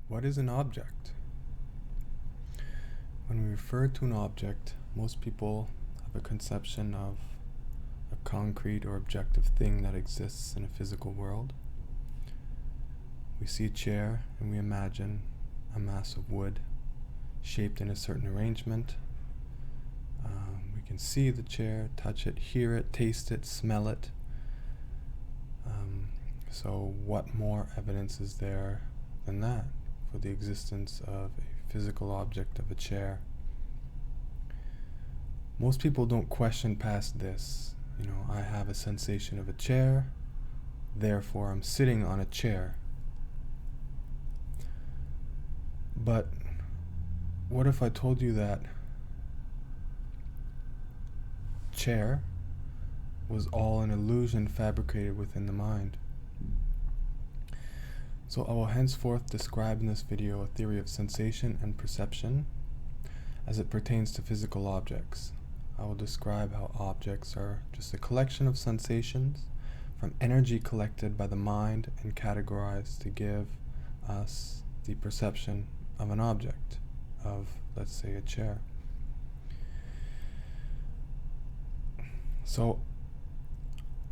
What is an object? When we refer to an object, most people have a conception of a concrete or objective thing that exists in a physical world. We see a chair and we imagine a mass of wood shaped in a certain arrangement. We can see the chair, touch it, hear it, taste it, smell it. So what more evidence is there than that for the existence of a physical object of a chair? Most people don't question past this. I have a sensation of a chair, therefore I'm sitting on a chair. But what if I told you that chair was all an illusion fabricated within the mind? So I will henceforth describe in this video a theory of sensation and perception as it pertains to physical objects. I will describe how objects are just a collection of sensations from energy collected by the mind and categorized to give us the perception of an object, of, let's say, a chair. So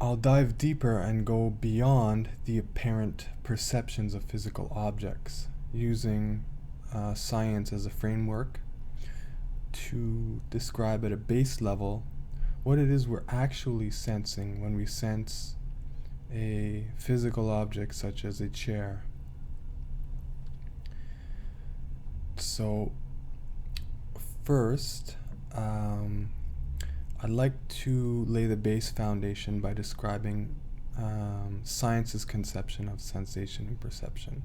I'll dive deeper and go beyond the apparent perceptions of physical objects, using science as a framework to describe at a base level what it is we're actually sensing when we sense a physical object such as a chair. So first, I'd like to lay the base foundation by describing science's conception of sensation and perception.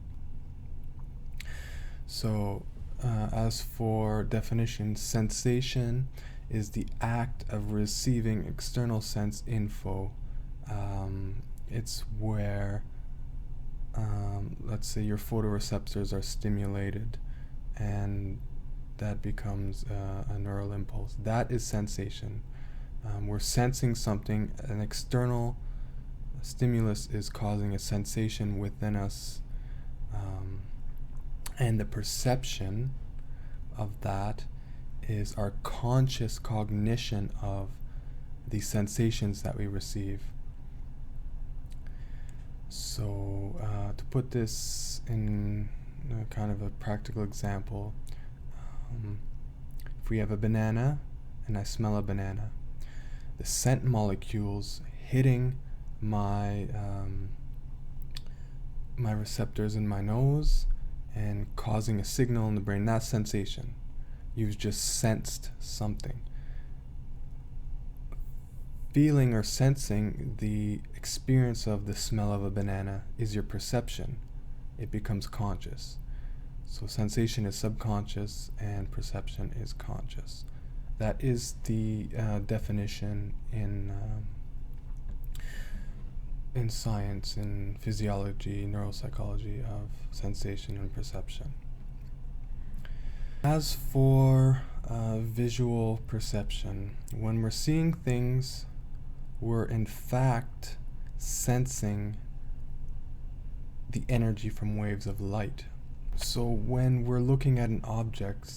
So, as for definition, sensation is the act of receiving external sense info. It's where, let's say, your photoreceptors are stimulated, and that becomes a neural impulse. That is sensation. We're sensing something, an external stimulus is causing a sensation within us, and the perception of that is our conscious cognition of the sensations that we receive. So to put this in kind of a practical example, if we have a banana and I smell a banana, the scent molecules hitting my my receptors in my nose and causing a signal in the brain, that's sensation. You've just sensed something. Feeling or sensing the experience of the smell of a banana is your perception. It becomes conscious. So sensation is subconscious and perception is conscious. That is the definition in science, in physiology, neuropsychology of sensation and perception. As for visual perception, when we're seeing things, we're in fact sensing the energy from waves of light. So when we're looking at an object,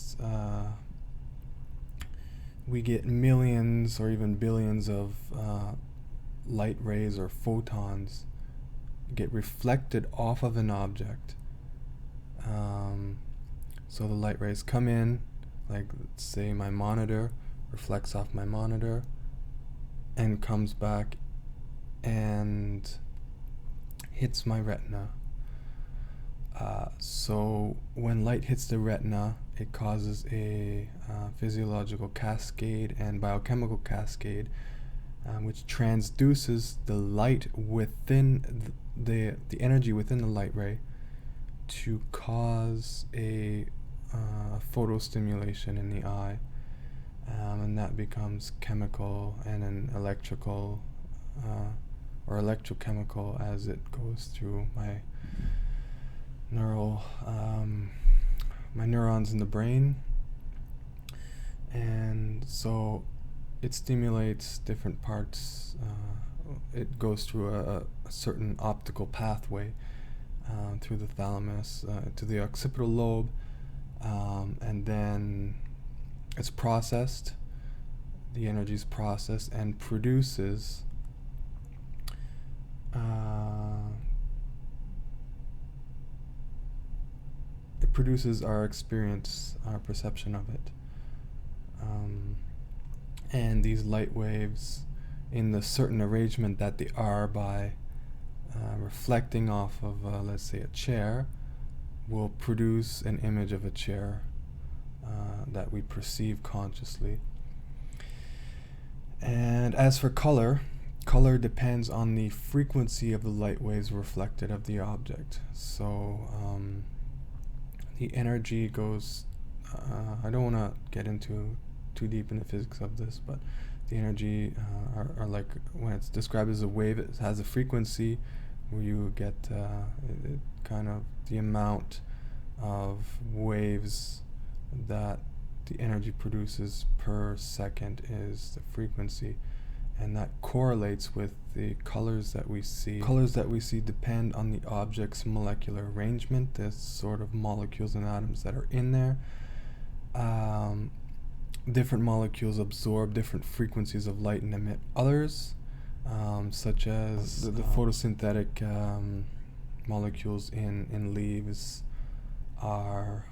we get millions or even billions of light rays or photons get reflected off of an object. So the light rays come in, like let's say my monitor reflects off my monitor and comes back and hits my retina. So when light hits the retina, it causes a physiological cascade and biochemical cascade, which transduces the light within the energy within the light ray to cause a photostimulation in the eye, and that becomes chemical and an electrical or electrochemical as it goes through my my neurons in the brain, and so it stimulates different parts. It goes through a certain optical pathway, through the thalamus to the occipital lobe, and then it's processed. The energy is processed and produces it produces our experience, our perception of it. And these light waves, in the certain arrangement that they are by reflecting off of, let's say, a chair, will produce an image of a chair that we perceive consciously. And as for color, color depends on the frequency of the light waves reflected of the object. So the energy goes, I don't want to get into too deep in the physics of this, but the energy are like, when it's described as a wave, it has a frequency where you get it kind of the amount of waves that the energy produces per second is the frequency, and that correlates with the colors that we see. Colors that we see depend on the object's molecular arrangement, the sort of molecules and atoms that are in there. Different molecules absorb different frequencies of light and emit others, such as the photosynthetic molecules in leaves are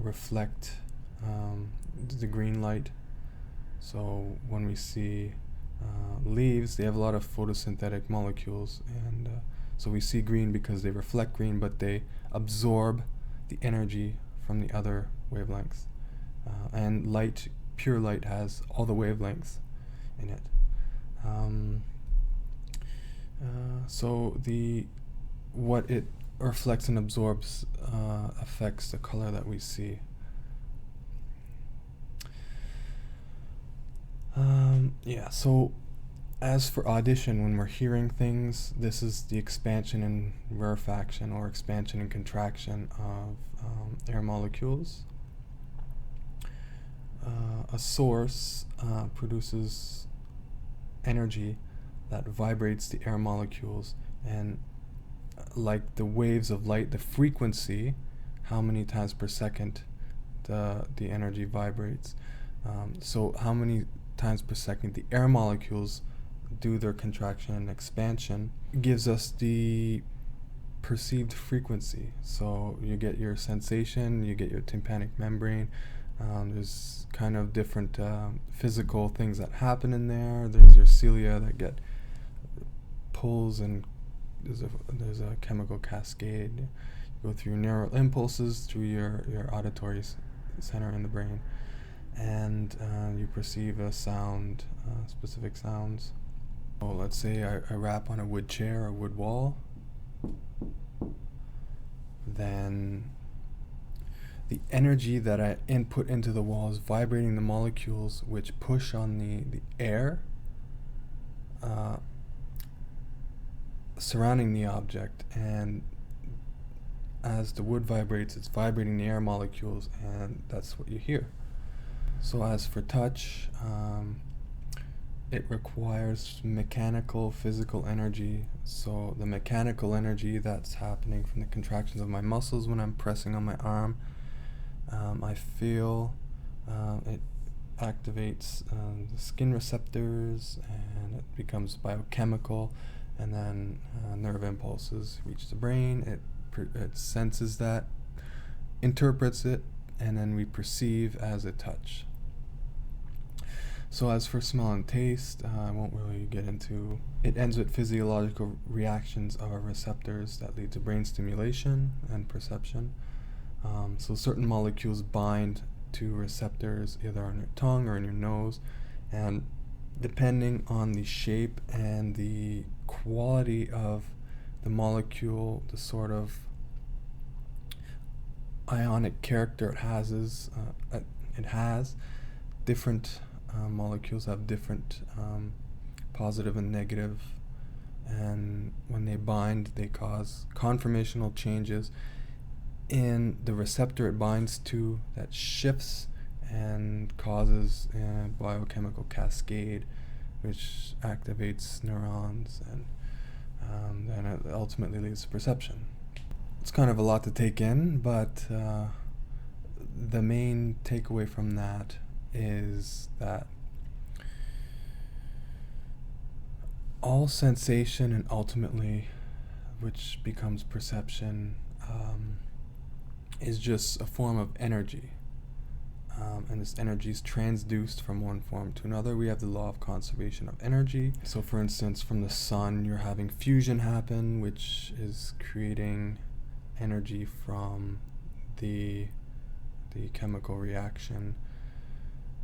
reflect the green light. So when we see leaves, they have a lot of photosynthetic molecules, and so we see green because they reflect green, but they absorb the energy from the other wavelengths. And light, pure light, has all the wavelengths in it. So what it reflects and absorbs affects the color that we see. So as for audition, when we're hearing things, this is the expansion and rarefaction, or expansion and contraction of air molecules. A source produces energy that vibrates the air molecules, and like the waves of light, the frequency, how many times per second the energy vibrates. So how many times per second the air molecules do their contraction and expansion gives us the perceived frequency. So you get your sensation, you get your tympanic membrane. There's kind of different physical things that happen in there. There's your cilia that get pulls, and there's a chemical cascade. You go through your neural impulses through your auditory center in the brain, and you perceive a sound, specific sounds. So let's say I rap on a wood chair or wood wall, then the energy that I input into the wall is vibrating the molecules which push on the air surrounding the object, and as the wood vibrates, it's vibrating the air molecules, and that's what you hear. So as for touch, it requires mechanical, physical energy. So the mechanical energy that's happening from the contractions of my muscles when I'm pressing on my arm, I feel it activates the skin receptors, and it becomes biochemical, and then nerve impulses reach the brain. It senses that, interprets it, and then we perceive as a touch. So as for smell and taste, I won't really get into. It ends with physiological reactions of our receptors that lead to brain stimulation and perception. So certain molecules bind to receptors either on your tongue or in your nose, and depending on the shape and the quality of the molecule, the sort of ionic character it has, different molecules have different positive and negative, and when they bind, they cause conformational changes in the receptor it binds to that shifts and causes a biochemical cascade which activates neurons, and then it ultimately leads to perception. It's kind of a lot to take in, but the main takeaway from that is that all sensation, and ultimately, which becomes perception, is just a form of energy. And this energy is transduced from one form to another. We have the law of conservation of energy. So for instance, from the sun, you're having fusion happen, which is creating energy from the chemical reaction,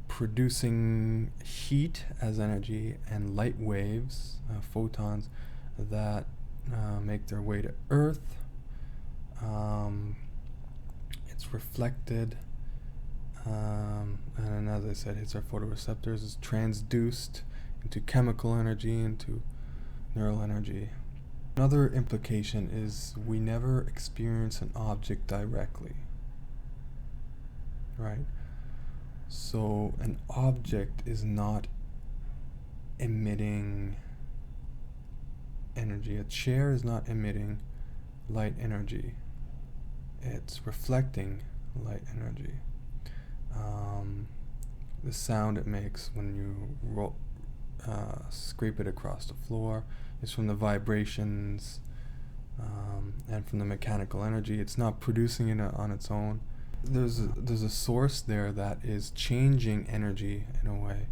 producing heat as energy and light waves, photons, that make their way to Earth. It's reflected, and as I said, hits our photoreceptors, is transduced into chemical energy, into neural energy. Another implication is we never experience an object directly, right? So an object is not emitting energy. A chair is not emitting light energy. It's reflecting light energy. The sound it makes when you scrape it across the floor is from the vibrations and from the mechanical energy. It's not producing it on its own. There's a source there that is changing energy in a way,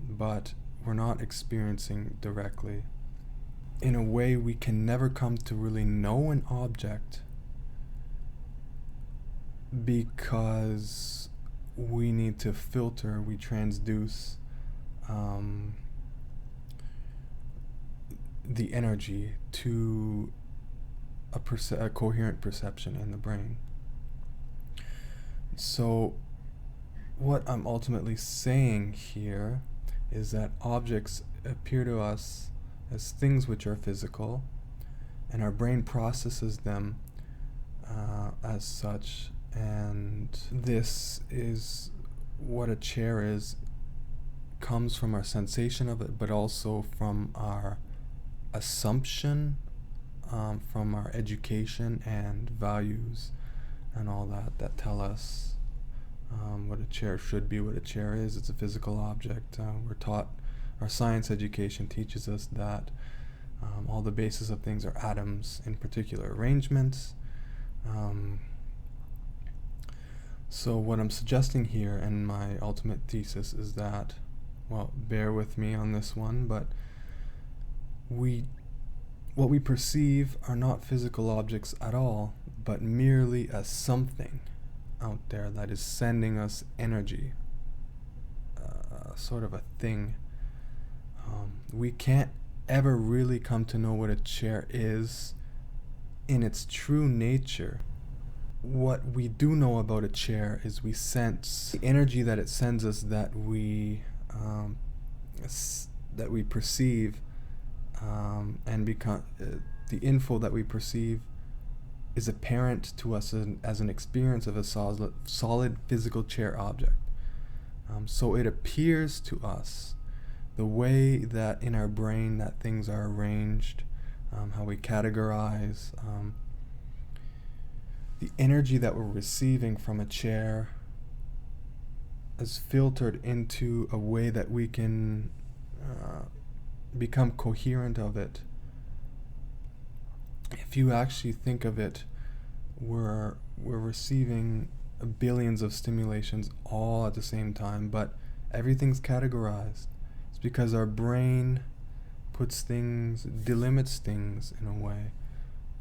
but we're not experiencing directly. In a way, we can never come to really know an object because we need to filter, we transduce the energy to a coherent perception in the brain. So what I'm ultimately saying here is that objects appear to us as things which are physical, and our brain processes them as such. And this is what a chair is, comes from our sensation of it, but also from our assumption, from our education and values and all that tell us what a chair should be, what a chair is. It's a physical object. We're taught, our science education teaches us that all the bases of things are atoms in particular arrangements. So what I'm suggesting here, and my ultimate thesis, is that, well, bear with me on this one, but what we perceive are not physical objects at all, but merely as something out there that is sending us energy, sort of a thing. We can't ever really come to know what a chair is in its true nature. What we do know about a chair is we sense the energy that it sends us, that we perceive, and become the info that we perceive is apparent to us as an experience of a solid physical chair object. So it appears to us the way that in our brain that things are arranged, how we categorize, the energy that we're receiving from a chair is filtered into a way that we can become coherent of it. If you actually think of it, we're receiving billions of stimulations all at the same time, but everything's categorized. It's because our brain delimits things in a way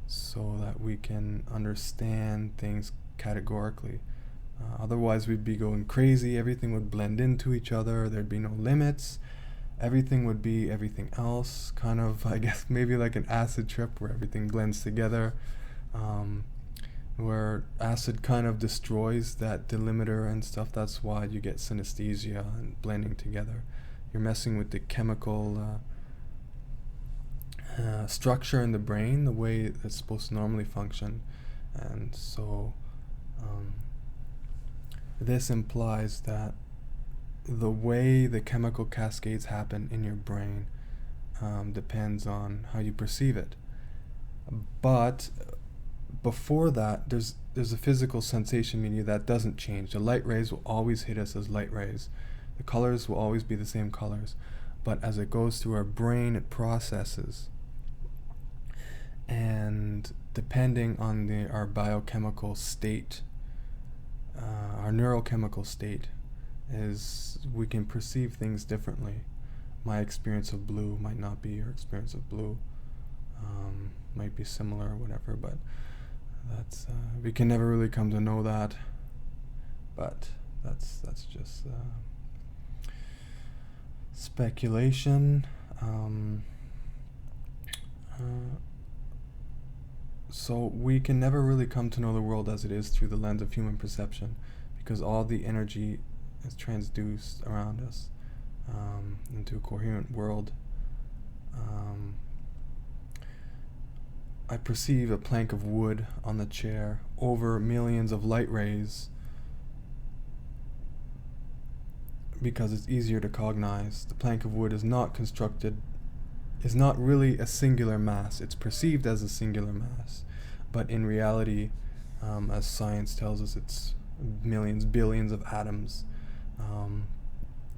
so that we can understand things categorically. Otherwise we'd be going crazy, everything would blend into each other, there'd be no limits, everything would be everything else, kind of, I guess, maybe like an acid trip where everything blends together, where acid kind of destroys that delimiter and stuff. That's why you get synesthesia and blending together. You're messing with the chemical structure in the brain, the way it's supposed to normally function. And so this implies that the way the chemical cascades happen in your brain depends on how you perceive it. But before that, there's a physical sensation media that doesn't change. The light rays will always hit us as light rays. The colors will always be the same colors. But as it goes through our brain, it processes. And depending on our biochemical state, our neurochemical state, is we can perceive things differently. My experience of blue might not be your experience of blue. Might be similar or whatever, but that's we can never really come to know that. But that's just speculation. So we can never really come to know the world as it is through the lens of human perception, because all the energy is transduced around us into a coherent world. I perceive a plank of wood on the chair over millions of light rays because it's easier to cognize. The plank of wood is not really a singular mass. It's perceived as a singular mass, but in reality, as science tells us, it's millions, billions of atoms,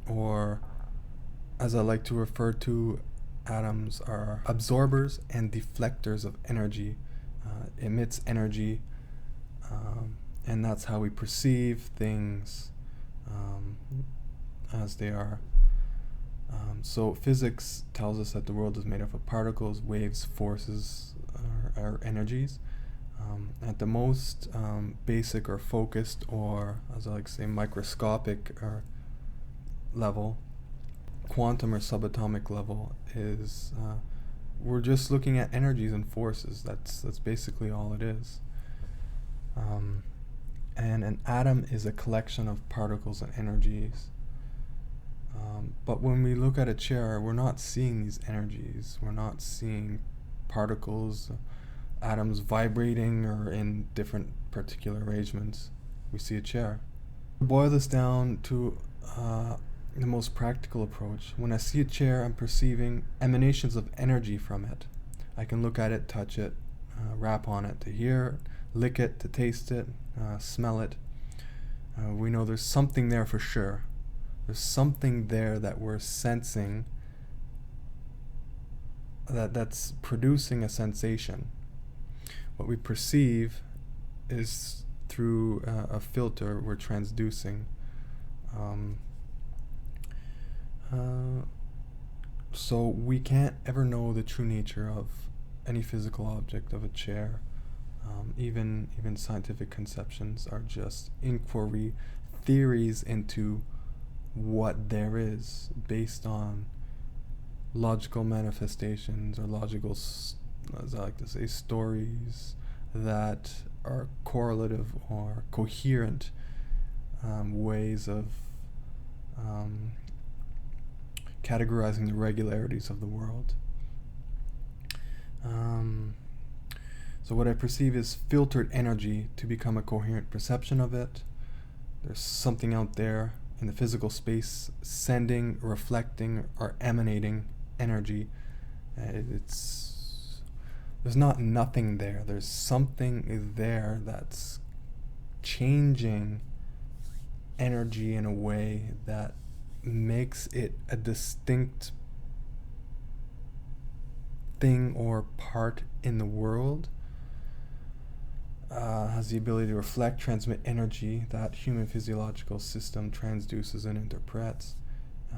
or as I like to refer to, atoms are absorbers and deflectors of energy, emits energy, and that's how we perceive things as they are. So physics tells us that the world is made up of particles, waves, forces, or energies. At the most basic or focused, or as I like to say, microscopic or level, quantum or subatomic level, is we're just looking at energies and forces. That's basically all it is. And an atom is a collection of particles and energies. But when we look at a chair, we're not seeing these energies. We're not seeing particles, atoms vibrating or in different particular arrangements. We see a chair. To boil this down to the most practical approach, when I see a chair, I'm perceiving emanations of energy from it. I can look at it, touch it, rap on it to hear, lick it, to taste it, smell it. We know there's something there for sure. There's something there that we're sensing that's producing a sensation. What we perceive is through a filter we're transducing. So we can't ever know the true nature of any physical object, of a chair. Even scientific conceptions are just inquiry, theories into what there is based on logical manifestations, or logical, as I like to say, stories that are correlative or coherent ways of categorizing the regularities of the world. So what I perceive is filtered energy to become a coherent perception of it. There's something out there in the physical space sending, reflecting, or emanating energy. There's not nothing there. There's something there that's changing energy in a way that makes it a distinct thing or part in the world. Has the ability to reflect, transmit energy that human physiological system transduces and interprets,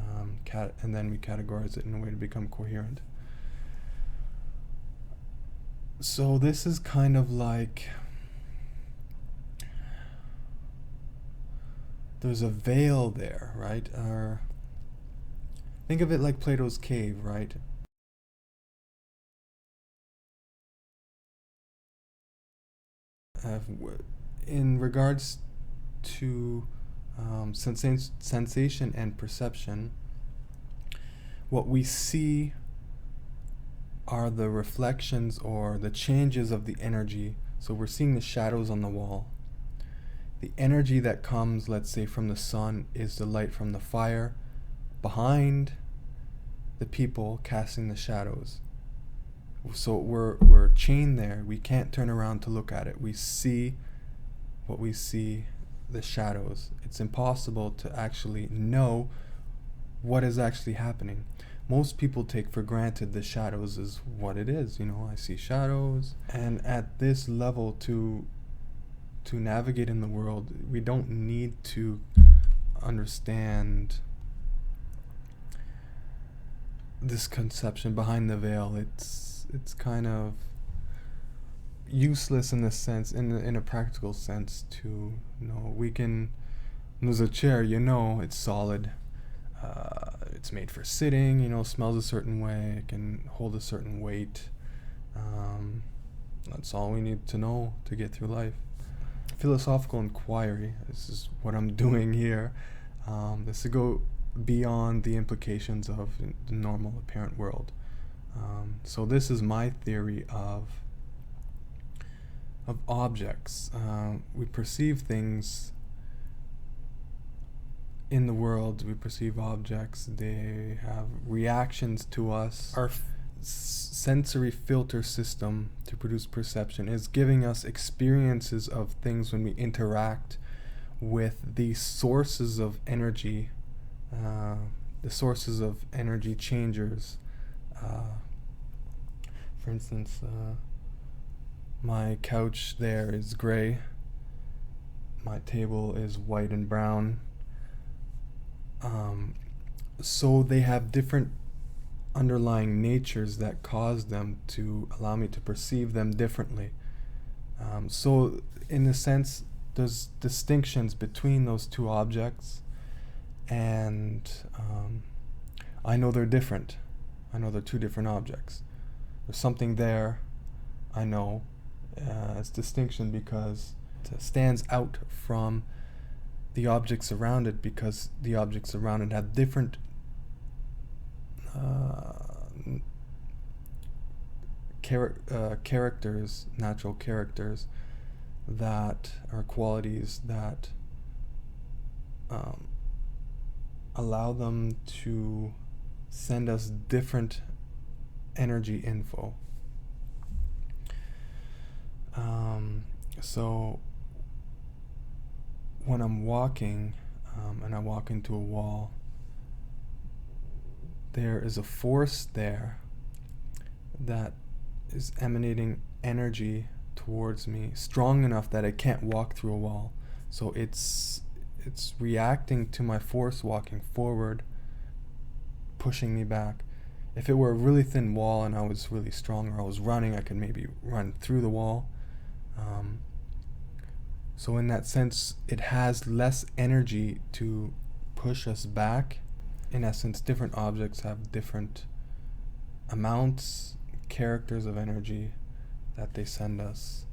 and then we categorize it in a way to become coherent. So this is kind of like, there's a veil there, right? Think of it like Plato's cave, right? In regards to sensation and perception, what we see are the reflections or the changes of the energy. So we're seeing the shadows on the wall. The energy that comes, let's say, from the sun is the light from the fire behind the people casting the shadows. So we're chained there. We can't turn around to look at it. We see what we see, the shadows. It's impossible to actually know what is actually happening. Most people take for granted the shadows is what it is. I see shadows, and at this level, to navigate in the world, we don't need to understand this conception behind the veil. It's kind of useless in the sense, in a practical sense, to we can. There's a chair, it's solid. It's made for sitting. Smells a certain way. It can hold a certain weight. That's all we need to know to get through life. Philosophical inquiry. This is what I'm doing here. This to go beyond the implications of the normal apparent world. So this is my theory of objects. We perceive things in the world. We perceive objects. They have reactions to us. Our sensory filter system to produce perception is giving us experiences of things when we interact with the sources of energy, the sources of energy changers. For instance, my couch there is gray. My table is white and brown. So they have different underlying natures that cause them to allow me to perceive them differently. So in a sense, there's distinctions between those two objects, and I know they're different. I know they're two different objects. There's something there, I know. It's distinction because it stands out from the objects around it, because the objects around it have different characters, natural characters, that are qualities that allow them to send us different energy info. So when I'm walking and I walk into a wall, there is a force there that is emanating energy towards me, strong enough that I can't walk through a wall. So it's reacting to my force walking forward, pushing me back. If it were a really thin wall and I was really strong, or I was running, I could maybe run through the wall. So in that sense, it has less energy to push us back. In essence, different objects have different amounts, characters of energy that they send us.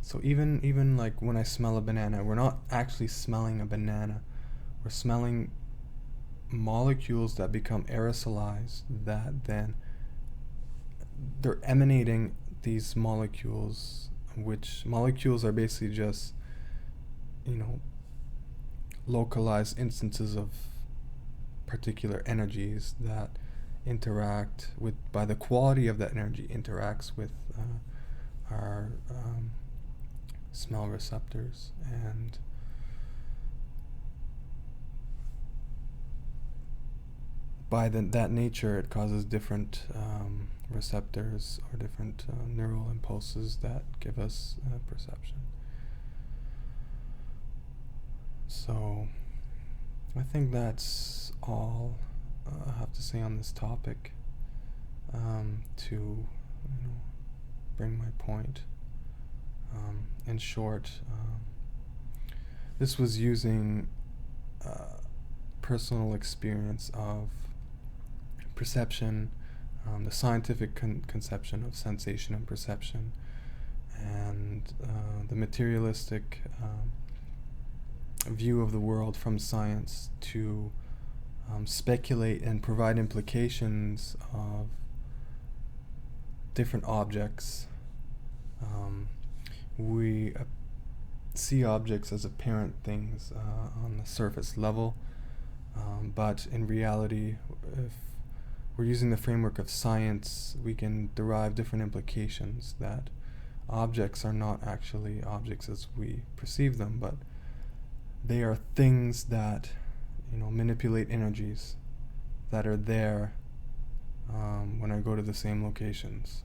So even like when I smell a banana, we're not actually smelling a banana. We're smelling molecules that become aerosolized, that then they're emanating these molecules, which molecules are basically just, localized instances of particular energies that interact with, by the quality of that energy, interacts with our smell receptors, and by that nature it causes different receptors or different neural impulses that give us perception. So I think that's all I have to say on this topic, to bring my point. In short, this was using personal experience of perception, the scientific conception of sensation and perception, and the materialistic view of the world from science to speculate and provide implications of different objects. We see objects as apparent things on the surface level. But in reality, if we're using the framework of science, we can derive different implications that objects are not actually objects as we perceive them, but they are things that, manipulate energies that are there when I go to the same locations.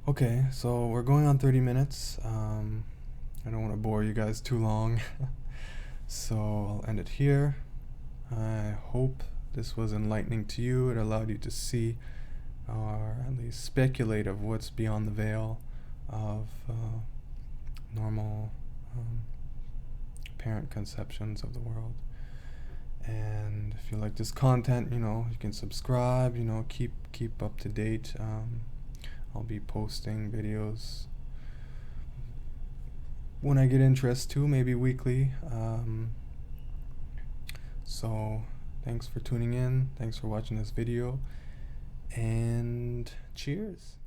Okay, so we're going on 30 minutes. I don't want to bore you guys too long, so I'll end it here. I hope this was enlightening to you. It allowed you to see, or at least speculate, of what's beyond the veil of normal apparent conceptions of the world. And if you like this content, you can subscribe, keep up to date. I'll be posting videos when I get interest too, maybe weekly. So thanks for tuning in, thanks for watching this video, and cheers.